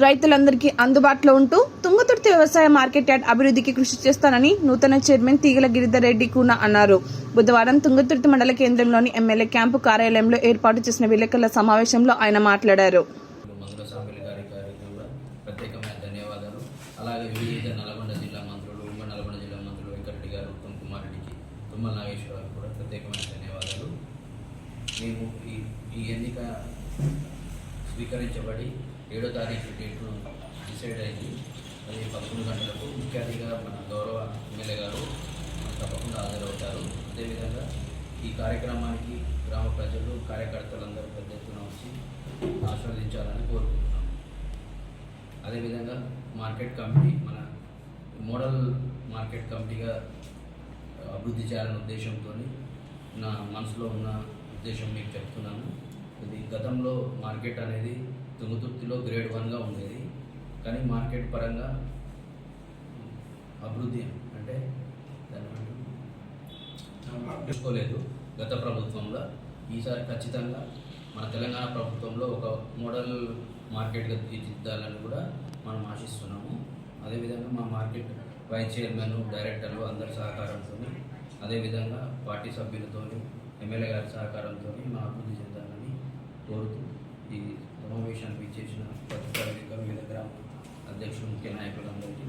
రైతులందరికీ అందుబాటులో ఉంటూ తుంగతుర్తి వ్యవసాయ మార్కెట్ యార్డ్ అభివృద్ధికి కృషి చేస్తానని నూతన చైర్మన్ తీగల గిరిధర్ రెడ్డి కూన అన్నారు. బుధవారం తుంగతుర్తి మండల కేంద్రంలోని ఎమ్మెల్యే క్యాంపు కార్యాలయంలో ఏర్పాటు చేసిన విలేకరుల సమావేశంలో ఆయన మాట్లాడారు. మేము ఈ ఎన్నిక స్వీకరించబడి 7వ తారీఖు డేట్ను డిసైడ్ అయింది. అది 11 గంటలకు ముఖ్య అతిథిగా మన గౌరవ ఎమ్మెల్యే గారు తప్పకుండా హాజరవుతారు. అదేవిధంగా ఈ కార్యక్రమానికి గ్రామ ప్రజలు కార్యకర్తలందరూ పెద్ద ఎత్తున వచ్చి ఆశీర్వదించాలని కోరుకుంటున్నాం. అదేవిధంగా మార్కెట్ కమిటీ మన మోడల్ మార్కెట్ కమిటీగా అభివృద్ధి చేయాలనే ఉద్దేశంతో నా మనసులో ఉన్న ఉద్దేశం మీకు చెప్తున్నాను. ఇది గతంలో మార్కెట్ అనేది తుంగతుర్తిలో గ్రేడ్ 1గా ఉండేది, కానీ మార్కెట్ పరంగా అభివృద్ధి అంటే తీసుకోలేదు గత ప్రభుత్వంలో. ఈసారి ఖచ్చితంగా మన తెలంగాణ ప్రభుత్వంలో ఒక మోడల్ మార్కెట్గా తీర్చిదిద్దాలని కూడా మనం ఆశిస్తున్నాము. అదేవిధంగా మా మార్కెట్ వైస్ చైర్మన్, డైరెక్టర్లు అందరి సహకారంతో, అదేవిధంగా పార్టీ సభ్యులతో, ఎమ్మెల్యే గారి సహకారంతో మా అభివృద్ధి చెందాలని కోరుతూ ఈ సమావేశానికి ఇచ్చేసిన పత్రికా వివిధ గ్రామ అధ్యక్షులు, ముఖ్య నాయకులందరికీ